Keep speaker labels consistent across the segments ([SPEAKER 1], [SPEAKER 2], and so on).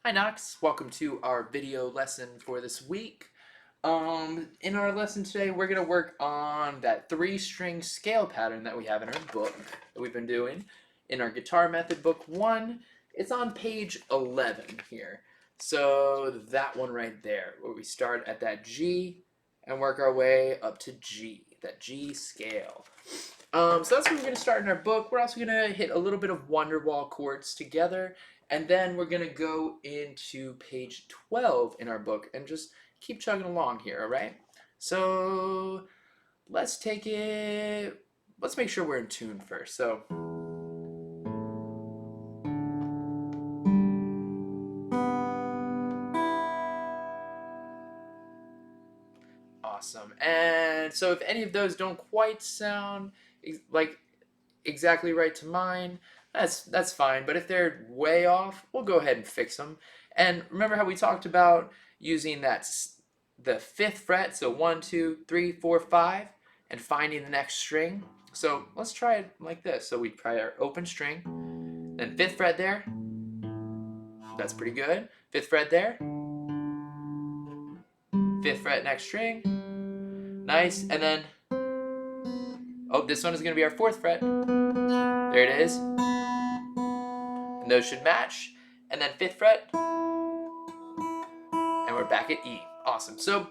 [SPEAKER 1] Hi Knox, welcome to our video lesson for this week. In our lesson today, we're going to work on that 3-string scale pattern that we have in our book that we've been doing in our Guitar Method Book 1. It's on page 11 here. So that one right there, where we start at that G and work our way up to G, that G scale. So that's where we're going to start in our book. We're also going to hit a little bit of Wonderwall chords together, and then we're going to go into page 12 in our book and just keep chugging along here, all right? So let's take it, let's make sure we're in tune first. So awesome. And so if any of those don't quite sound like exactly right to mine, that's fine. But if they're way off, we'll go ahead and fix them. And remember how we talked about using the 5th fret, so 1, 2, 3, 4, 5, and finding the next string. So let's try it like this. So we try our open string, then 5th fret there. That's pretty good. 5th fret there. 5th fret next string. Nice. And then, oh, this one is going to be our 4th fret. There it is. And those should match. And then 5th fret. And we're back at E. Awesome. So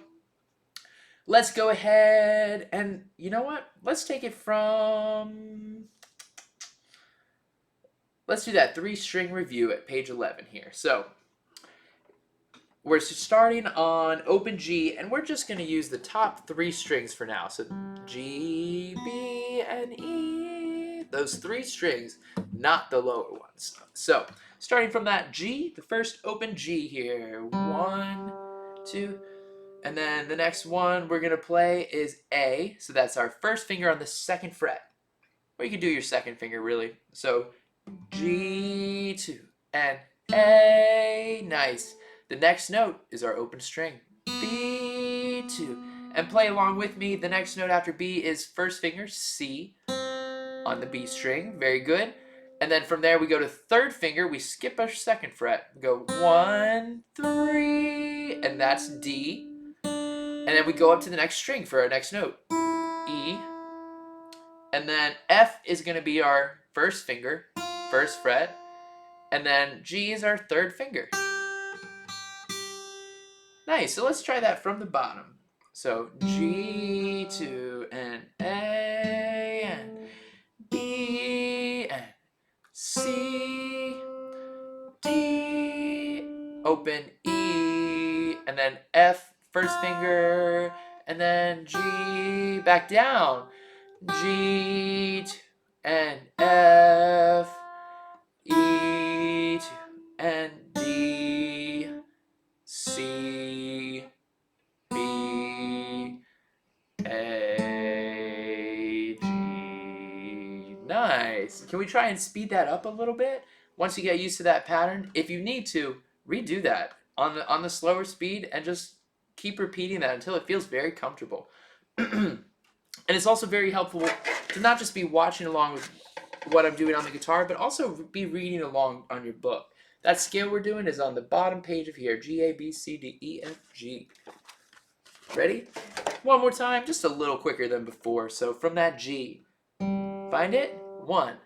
[SPEAKER 1] let's go ahead and, you know what? Let's take it from, let's do that 3-string review at page 11 here. So we're starting on open G, and we're just going to use the top 3 strings for now. So G, B, and E. Those 3 strings, not the lower ones. So starting from that G, the first open G here. 1, 2, and then the next one we're going to play is A. So that's our first finger on the 2nd fret. Or you can do your 2nd finger, really. So G2 and A. Nice. The next note is our open string. B2. And play along with me. The next note after B is first finger, C, on the B string. Very good. And then from there we go to 3rd finger. We skip our 2nd fret. We go 1, 3, and that's D. And then we go up to the next string for our next note. E. And then F is going to be our first finger, 1st fret. And then G is our 3rd finger. Nice. So let's try that from the bottom. So G2 and A and B and C, D, open E, and then F, 1st finger, and then G, back down. G2 and F, E2 and D, C, B, A, G. Nice. Can we try and speed that up a little bit? Once you get used to that pattern, if you need to, redo that on the slower speed and just keep repeating that until it feels very comfortable. And it's also very helpful to not just be watching along with what I'm doing on the guitar, but also be reading along on your book. That scale we're doing is on the bottom page of here. G, A, B, C, D, E, F, G. Ready? One more time, just a little quicker than before. So from that G, find it. 1,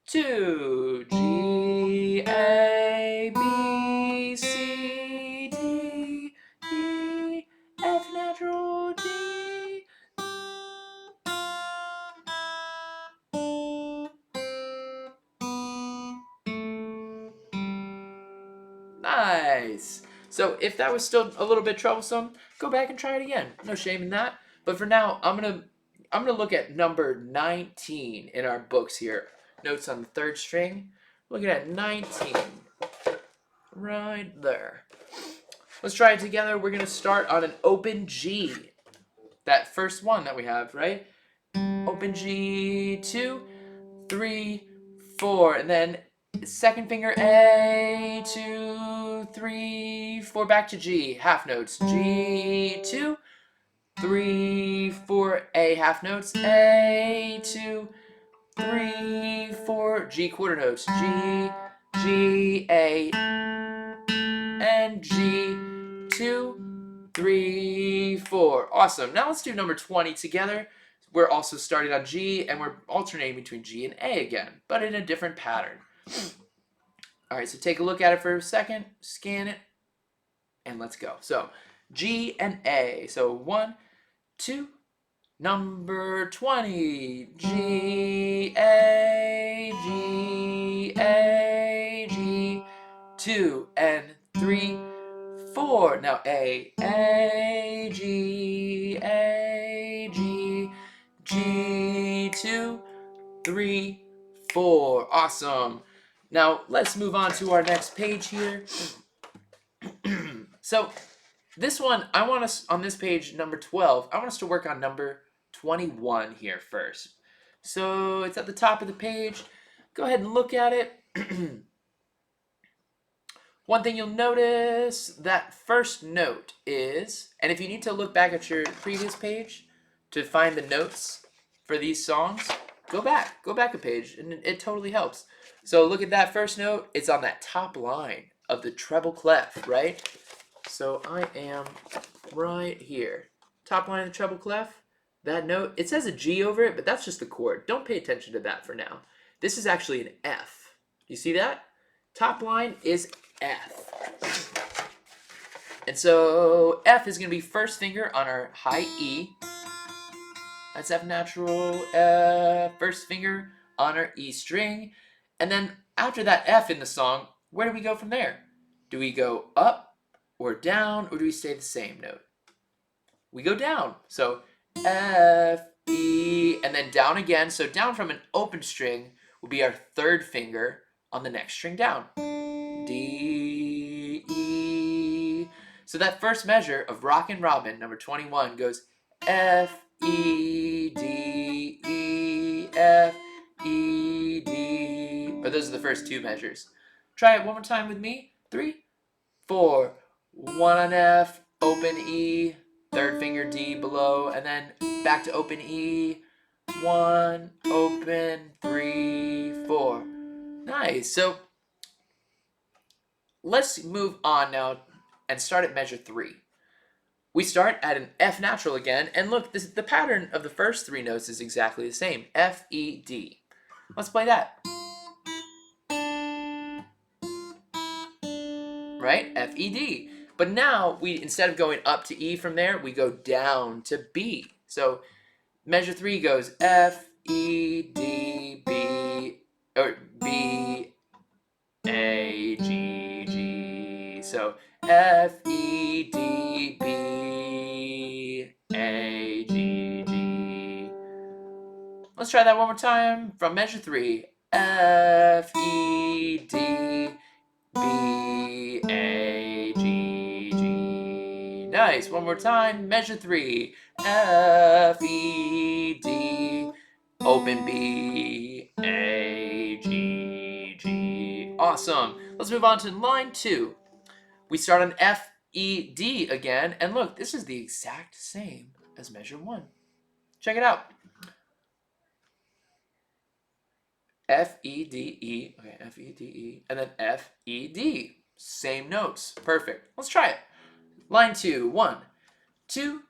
[SPEAKER 1] 2, G, A, B, C, D, E, F natural, G. Nice. So if that was still a little bit troublesome, go back and try it again. No shame in that. But for now, I'm gonna look at number 19 in our books here. Notes on the 3rd string. Looking at 19. Right there. Let's try it together. We're gonna start on an open G. That first one that we have, right? Open G, 2, 3, 4, and then 2nd finger A, 2, 3, 4, back to G, half notes. G, 2, 3, 4, A, half notes. A, 2, 3, 4, G, quarter notes. G, G, A, and G, 2, 3, 4. Awesome. Now let's do number 20 together. We're also starting on G, and we're alternating between G and A again, but in a different pattern. All right, so take a look at it for a second, scan it, and let's go. So G and A. So 1, 2, number 20. G, A, G, A, G. 2 and 3, 4. Now A, G, G, 2, 3, 4. Awesome. Now let's move on to our next page here. So this one, I want us on this page, number 12, I want us to work on number 21 here first. So it's at the top of the page. Go ahead and look at it. One thing you'll notice, that first note is, and if you need to look back at your previous page to find the notes for these songs, go back a page, and it totally helps. So look at that first note, it's on that top line of the treble clef, right? So I am right here. Top line of the treble clef, that note, it says a G over it, but that's just the chord. Don't pay attention to that for now. This is actually an F. You see that? Top line is F. And so F is going to be first finger on our high E. That's F natural, F, first finger on our E string. And then after that F in the song, where do we go from there? Do we go up or down, or do we stay the same note? We go down. So F, E, and then down again. So down from an open string will be our third finger on the next string down. D, E. So that first measure of Rockin' Robin, number 21, goes F, E, D, E, F, E, D. But those are the first two measures. Try it one more time with me. 3, 4. 1 on F, open E, third finger D below, and then back to open E. 1, open, 3, 4. Nice. So let's move on now and start at measure 3. We start at an F natural again, and look, the pattern of the first 3 notes is exactly the same. F, E, D. Let's play that. Right? F, E, D. But now, instead of going up to E from there, we go down to B. So measure 3 goes F, E, D, B, or B, A, G, G. So F, E, D, B, A, G, G. Let's try that one more time from measure 3. F, E, D, B, A, G, G. Nice. One more time. Measure 3. F, E, D, open B, A, G, G. Awesome. Let's move on to line 2. We start on F, E, D again. And look, this is the exact same as measure 1. Check it out. F, E, D, E. Okay, F, E, D, E. And then F, E, D. Same notes. Perfect. Let's try it. Line 2. 1, 2,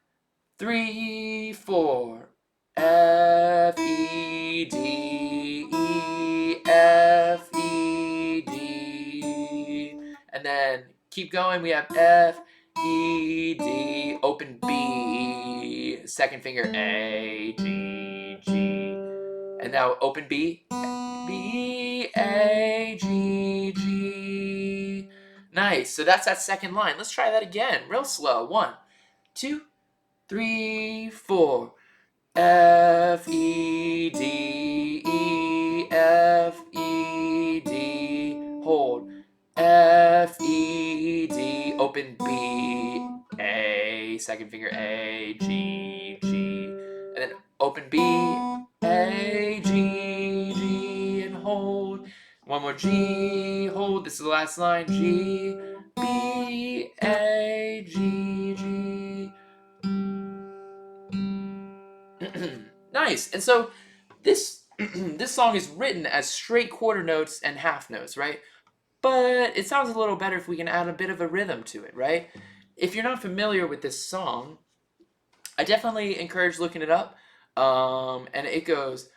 [SPEAKER 1] 3, 4. F, E, D, E, F, E, D. And then keep going. We have F, E, D, open B, second finger A, G, G. And now open B, B, A, G, G. Nice. So that's that second line. Let's try that again. Real slow. 1, 2, 3, 4. F, E, D, E, F, E, D. Hold. F, E, D. Open B, A. Second finger A, G, G. And then open B, A, G, G. And hold. One more G, hold. This is the last line. G, B, A, G, G. Nice. And so this this song is written as straight quarter notes and half notes, right? but it sounds a little better if we can add a bit of a rhythm to it, right? If you're not familiar with this song, I definitely encourage looking it up. And it goes.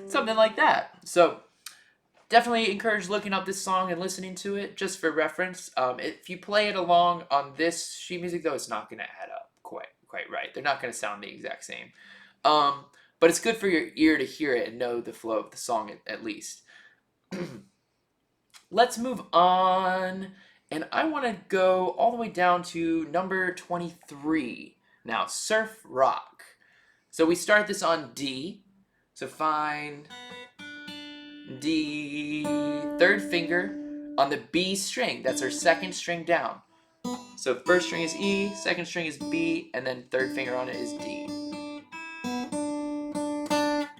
[SPEAKER 1] Something like that. So definitely encourage looking up this song and listening to it just for reference. If you play it along on this sheet music, though, it's not going to add up quite right. They're not going to sound the exact same. But it's good for your ear to hear it and know the flow of the song at least. Let's move on. And I want to go all the way down to number 23. Now, surf rock. So we start this on D. So find D, third finger on the B string. That's our second string down. So first string is E, second string is B, and then third finger on it is D.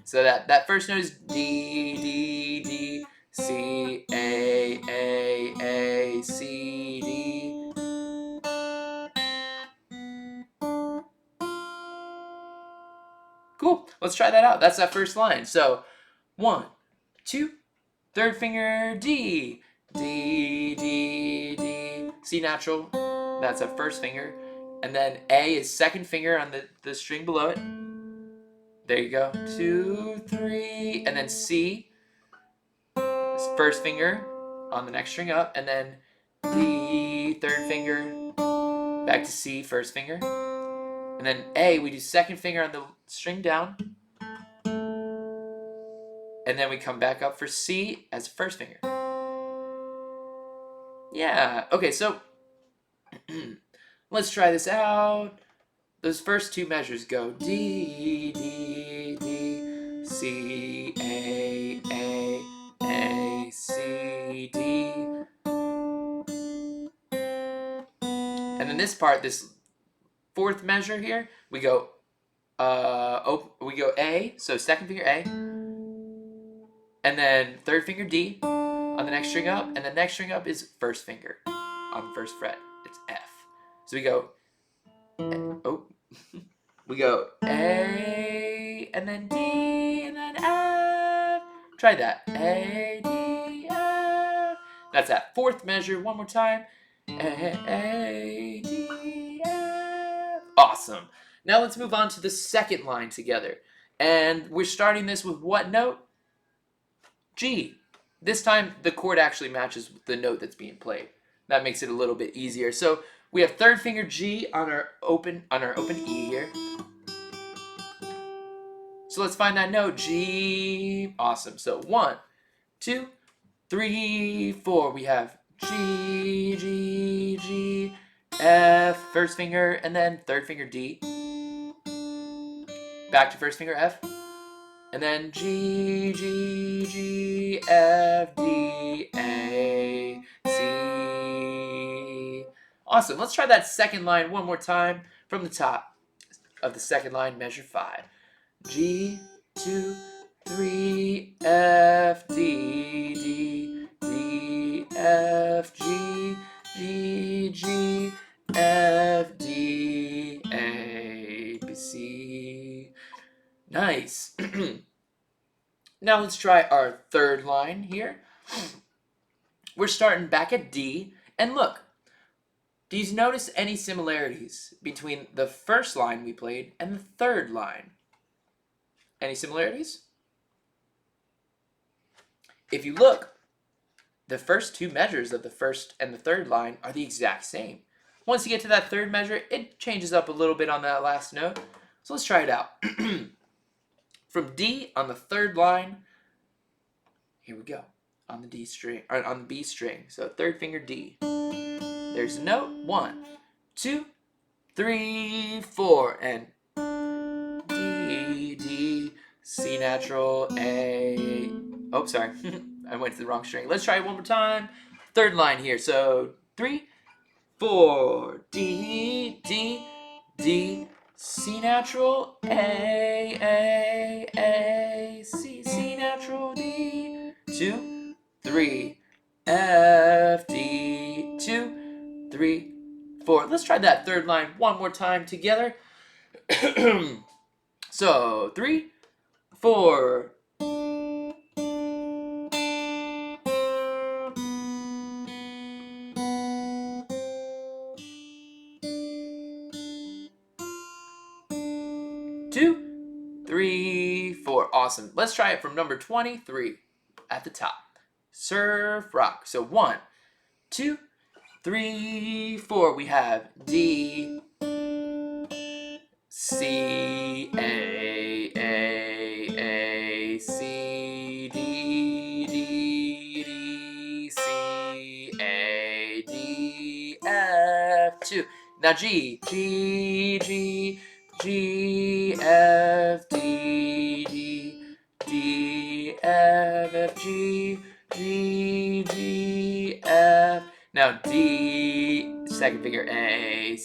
[SPEAKER 1] So that first note is D, D, D, C, A, C, D. Cool. Let's try that out. That's that first line. So 1, 2, third finger D, D, D, D, C natural. That's our first finger. And then A is second finger on the string below it. There you go. 2, 3. And then C is first finger on the next string up. And then D, third finger. Back to C, first finger. And then A, we do second finger on the string down. And then we come back up for C as first finger. Yeah. Okay, so let's try this out. Those first two measures go D, D, D, C, A, C, D. And then this part, this fourth measure here, we go A, so second finger A, and then third finger D on the next string up, and the next string up is first finger on the first fret. It's F. So we go we go A, and then D, and then F. Try that. A, D, F. That's that fourth measure. One more time. A, D, F. Awesome. Now let's move on to the second line together. And we're starting this with what note? G. This time the chord actually matches the note that's being played. That makes it a little bit easier. So we have third finger G on our open E here. So let's find that note. G. Awesome. So 1, 2, 3, 4. We have G, G, G, F, first finger, and then third finger D. Back to first finger F. And then G, G, G, F, D, A, C. Awesome. Let's try that second line one more time from the top of the second line, measure 5. G, 2, 3, F, D, D, D, F, G, G, G, F, D, A, B, C. Nice. Now let's try our third line here. We're starting back at D, and look, do you notice any similarities between the first line we played and the third line? Any similarities? If you look, the first two measures of the first and the third line are the exact same. Once you get to that third measure, it changes up a little bit on that last note. So let's try it out. From D on the third line, here we go, on the D string, or on the B string. So third finger D. There's a note. 1, 2, 3, 4, and D, D, C natural, A. Oh, sorry. I went to the wrong string. Let's try it one more time. third line here. So 3, 4, D, D, D, C natural, A, C, C natural, D, 2, 3, F, D, 2, 3, 4. Let's try that third line one more time together. So 3, 4. Two, 3, 4. Awesome. Let's try it from number 23 at the top. Surf rock. So 1, 2, 3, 4. We have D, C, A, C, D, D, D, C, A, D, F, 2. Now G, G, G, G, F, D, D, D, F, G, G, G, F. Now D, second finger, A,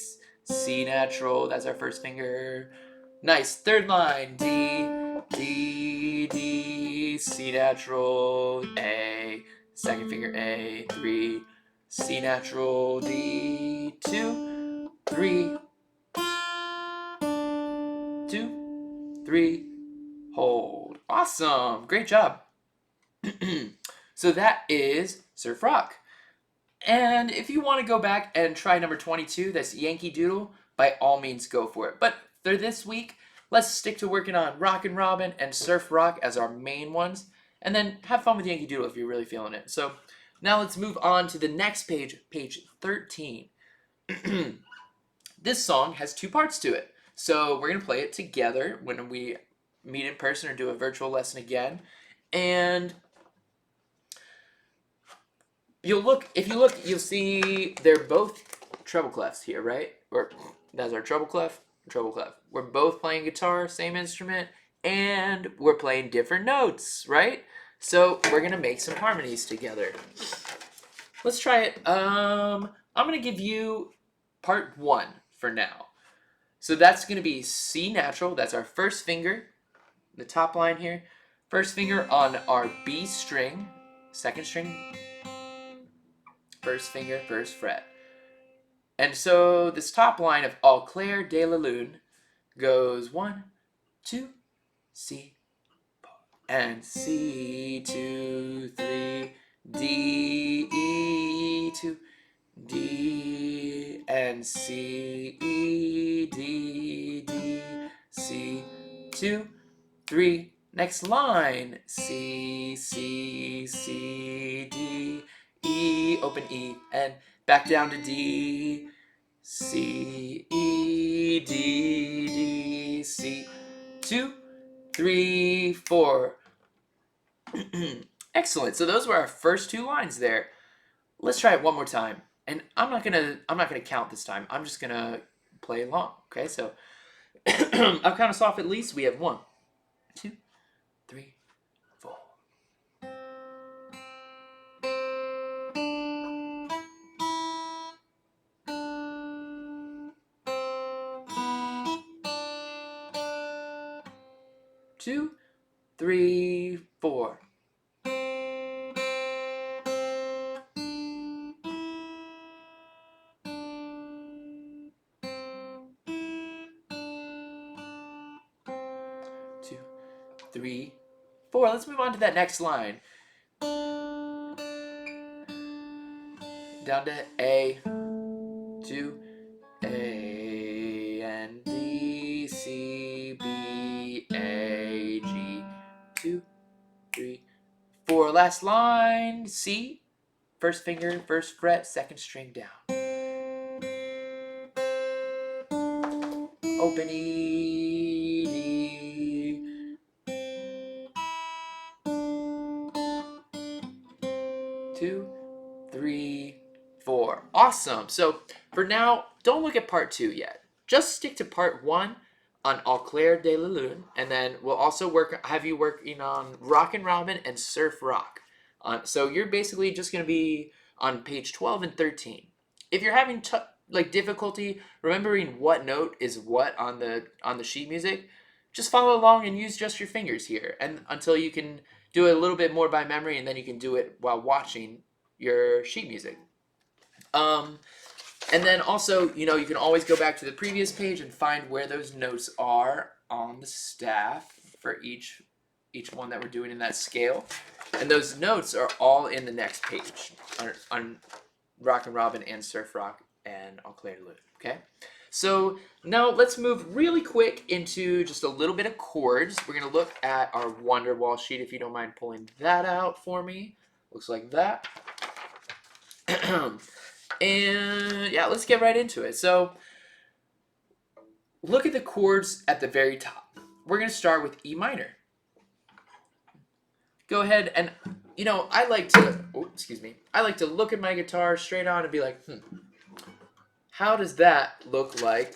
[SPEAKER 1] C natural, that's our first finger. Nice. Third line, D, D, D, C natural, A, second finger, A, 3, C natural, D, 2, 3, 2, 3, hold. Awesome. Great job. So that is surf rock. And if you want to go back and try number 22, that's Yankee Doodle, by all means go for it. But for this week, let's stick to working on Rockin' Robin and Surf Rock as our main ones. And then have fun with Yankee Doodle if you're really feeling it. So now let's move on to the next page, page 13. This song has 2 parts to it. So we're going to play it together when we meet in person or do a virtual lesson again. And if you look, you'll see they're both treble clefs here, right? Or that's our treble clef, treble clef. We're both playing guitar, same instrument, and we're playing different notes, right? So we're gonna make some harmonies together. Let's try it. I'm gonna give you part 1 for now. So that's gonna be C natural. That's our first finger, the top line here. First finger on our B string, second string. First finger, first fret. And so this top line of Au clair de la lune goes 1, 2, C, and C, 2, 3, D, E, 2, D, and C, E, D, D, C, 2, 3. Next line, C, C, C, D, E, open E, and back down to D, C, E, D, D, C, 2, 3, 4. Excellent. So those were our first 2 lines there. Let's try it one more time. And I'm not gonna count this time. I'm just gonna play along. Okay, so I'll count us off at least. We have 1, 2, 3, 4. 2, 3, 4. 2, 3, 4. Let's move on to that next line. Down to A, 2, A, and D, C, B, A, G, 2, 3, 4. Last line, C, first finger, first fret, second string down. Open E, D, 2, 3, 4. Awesome. So for now, don't look at part 2 yet. Just stick to part 1 on Au clair de la lune, and then we'll also have you working on Rockin' Robin and Surf Rock. So you're basically just going to be on page 12 and 13. If you're having like difficulty remembering what note is what on the sheet music, just follow along and use just your fingers here, and until you can do it a little bit more by memory, and then you can do it while watching your sheet music. And then also, you can always go back to the previous page and find where those notes are on the staff for each one that we're doing in that scale. And those notes are all in the next page on Rock and Robin and Surf Rock and Au Clair de Lune. Okay? So now let's move really quick into just a little bit of chords. We're going to look at our Wonderwall sheet, if you don't mind pulling that out for me. Looks like that. And yeah, let's get right into it. So look at the chords at the very top. We're going to start with E minor. Go ahead and, I like to look at my guitar straight on and be like, how does that look like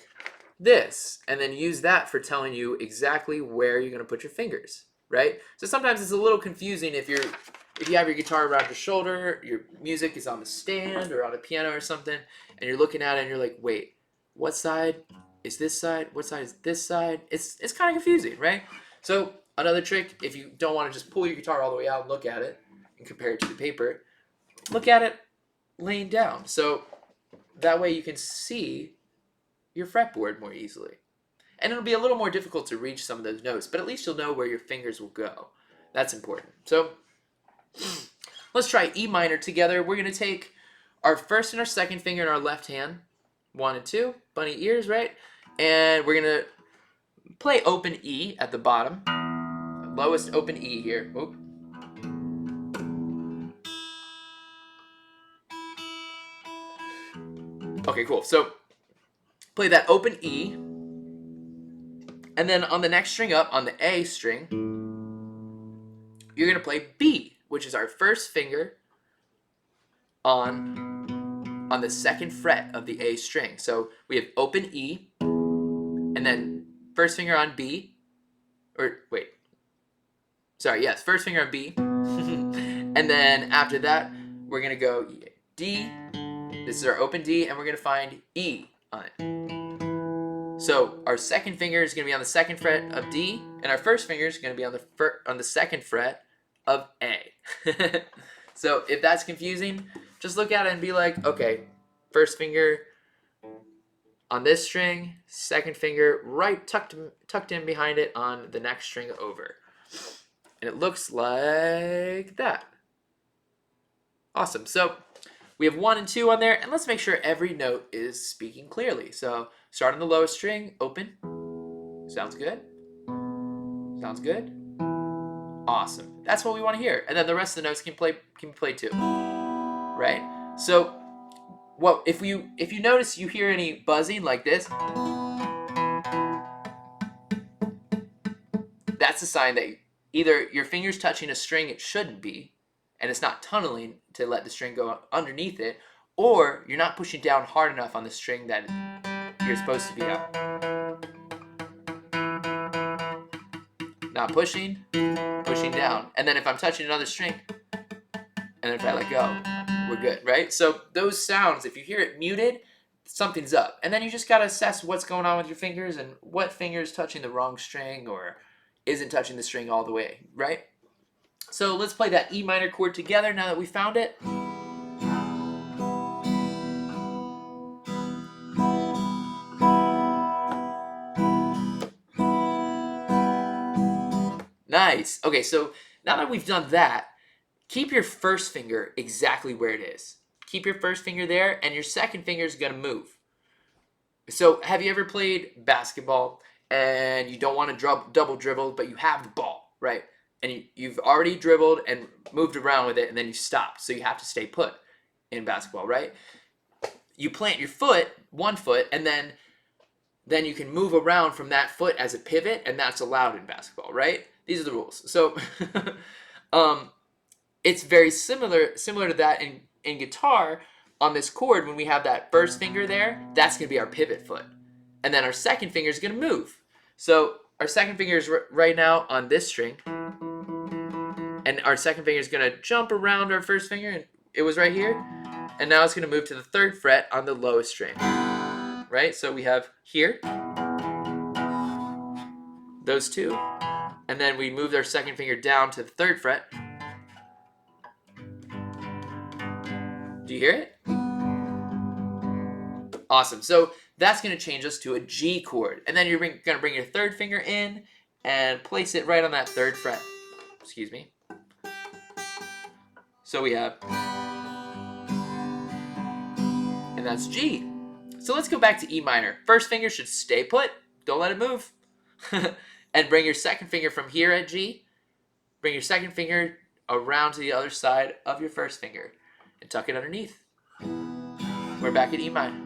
[SPEAKER 1] this? And then use that for telling you exactly where you're going to put your fingers, right? So sometimes it's a little confusing if you have your guitar around your shoulder, your music is on the stand or on a piano or something, and you're looking at it and you're like, wait, what side is this side? What side is this side? It's kind of confusing, right? So another trick, if you don't want to just pull your guitar all the way out and look at it and compare it to the paper, look at it laying down. So that way you can see your fretboard more easily. And it'll be a little more difficult to reach some of those notes, but at least you'll know where your fingers will go. That's important. So let's try E minor together. We're going to take our first and our second finger in our left hand, 1 and 2, bunny ears, right? And we're going to play open E at the bottom, lowest open E here. Oop. Okay, cool. So play that open E, and then on the next string up, on the A string, you're going to play B, which is our first finger on the second fret of the A string. So we have open E, and then first finger on B, first finger on B, and then after that, we're going to go D. This is our open D, and we're going to find E on it. So our second finger is going to be on the second fret of D, and our first finger is going to be on the second fret of A. So if that's confusing, just look at it and be like, okay, first finger on this string, second finger right tucked in behind it on the next string over. And it looks like that. Awesome. So we have 1 and 2 on there, and let's make sure every note is speaking clearly. So start on the lowest string, open. Sounds good? Sounds good? Awesome. That's what we want to hear. And then the rest of the notes can be played too. Right? So if you notice you hear any buzzing like this, that's a sign that either your finger's touching a string it shouldn't be, and it's not tunneling to let the string go underneath it, or you're not pushing down hard enough on the string that you're supposed to be on. Not pushing down. And then if I'm touching another string, and then if I let go, we're good, right? So those sounds, if you hear it muted, something's up. And then you just got to assess what's going on with your fingers and what finger is touching the wrong string or isn't touching the string all the way, right? So let's play that E minor chord together now that we found it. Nice. Okay, so now that we've done that, keep your first finger exactly where it is. Keep your first finger there, and your second finger is going to move. So have you ever played basketball and you don't want to double dribble, but you have the ball, right? And you've already dribbled and moved around with it, and then you stop. So you have to stay put in basketball, right? You plant your foot, one foot, and then you can move around from that foot as a pivot, and that's allowed in basketball, right? These are the rules. So it's very similar to that in guitar. On this chord, when we have that first finger there, that's going to be our pivot foot. And then our second finger is going to move. So our second finger is right now on this string. And our second finger is going to jump around our first finger. And it was right here. And now it's going to move to the 3rd fret on the lowest string, right? So we have here, those two, and then we move our 2nd finger down to the 3rd fret. Do you hear it? Awesome. So that's going to change us to a G chord. And then you're going to bring your 3rd finger in and place it right on that 3rd fret. Excuse me. So we have, and that's G. So let's go back to E minor. 1st finger should stay put. Don't let it move. And bring your 2nd finger from here at G. Bring your 2nd finger around to the other side of your 1st finger and tuck it underneath. We're back at E minor.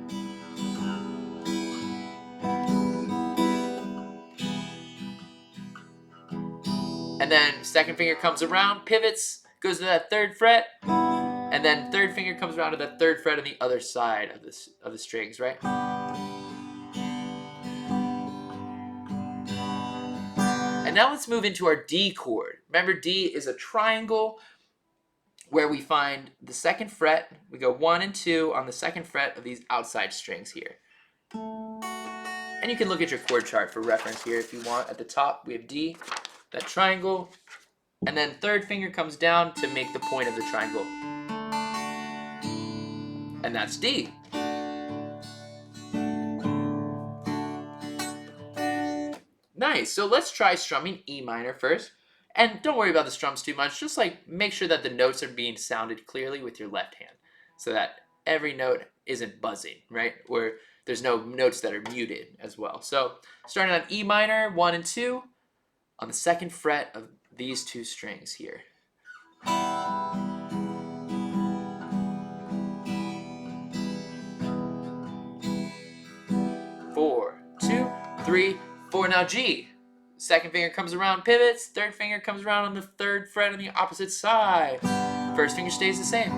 [SPEAKER 1] And then 2nd finger comes around, pivots, goes to that 3rd fret, and then 3rd finger comes around to the 3rd fret on the other side of the strings, right? And now let's move into our D chord. Remember, D is a triangle where we find the 2nd fret. We go 1 and 2 on the 2nd fret of these outside strings here. And you can look at your chord chart for reference here if you want. At the top, we have D, that triangle, and then 3rd finger comes down to make the point of the triangle. And that's D. Nice. So let's try strumming E minor first. And don't worry about the strums too much. Just like make sure that the notes are being sounded clearly with your left hand so that every note isn't buzzing, right? Or there's no notes that are muted as well. So starting on E minor, 1 and 2 on the 2nd fret of these 2 strings here. 4, 2, 3, 4. Now G. 2nd finger comes around, pivots. 3rd finger comes around on the 3rd fret on the opposite side. 1st finger stays the same.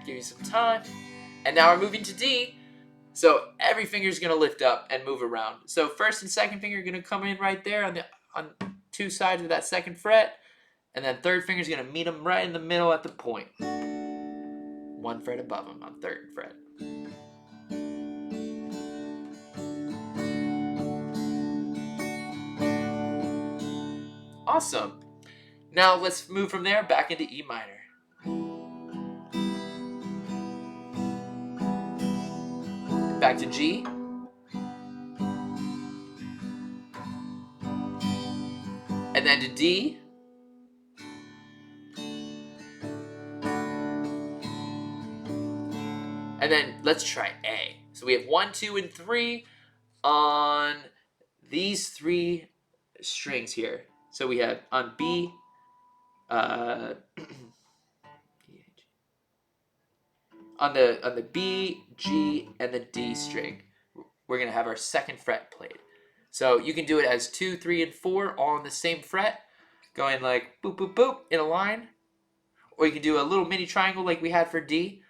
[SPEAKER 1] Give you some time. And now we're moving to D. So every finger is going to lift up and move around. So 1st and 2nd finger are going to come in right there on 2 sides of that 2nd fret. And then 3rd finger is going to meet them right in the middle at the point. 1 fret above them on 3rd fret. Awesome. Now let's move from there back into E minor. Back to G. And then to D. And then let's try A. So we have 1, 2, and 3 on these 3 strings here. So we have on B, on the B, G, and the D string, we're gonna have our 2nd fret played. So you can do it as 2, 3, and 4 all on the same fret, going like boop, boop, boop in a line. Or you can do a little mini triangle like we had for D,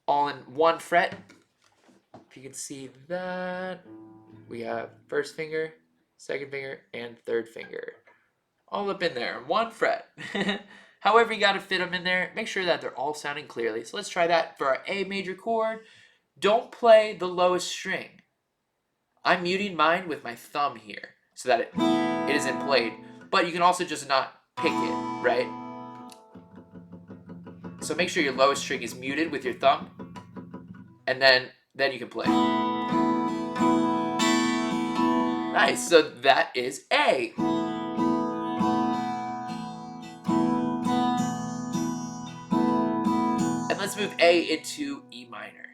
[SPEAKER 1] all in 1 fret. If you can see that, we have 1st finger, 2nd finger, and 3rd finger. All up in there, 1 fret. However you gotta fit them in there, make sure that they're all sounding clearly. So let's try that for our A major chord. Don't play the lowest string. I'm muting mine with my thumb here so that it isn't played. But you can also just not pick it, right? So make sure your lowest string is muted with your thumb. And then you can play. Nice, so that is A. And let's move A into E minor.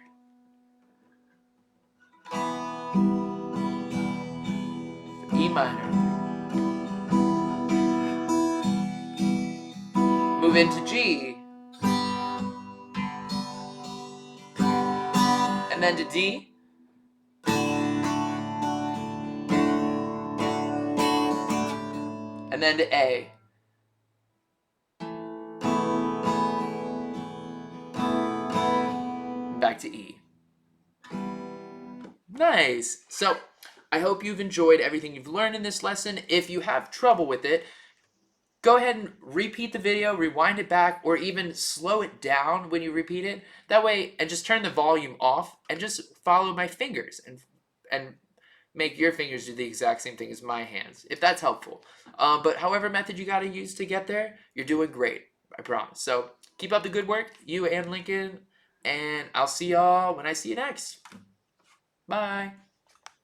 [SPEAKER 1] E minor. Move into G. And then to D. And then to A. Back to E. Nice. So I hope you've enjoyed everything you've learned in this lesson. If you have trouble with it, go ahead and repeat the video, rewind it back, or even slow it down when you repeat it. That way, and just turn the volume off and just follow my fingers and make your fingers do the exact same thing as my hands, if that's helpful. But however method you got to use to get there, you're doing great, I promise. So keep up the good work, you and Lincoln, and I'll see y'all when I see you next. Bye.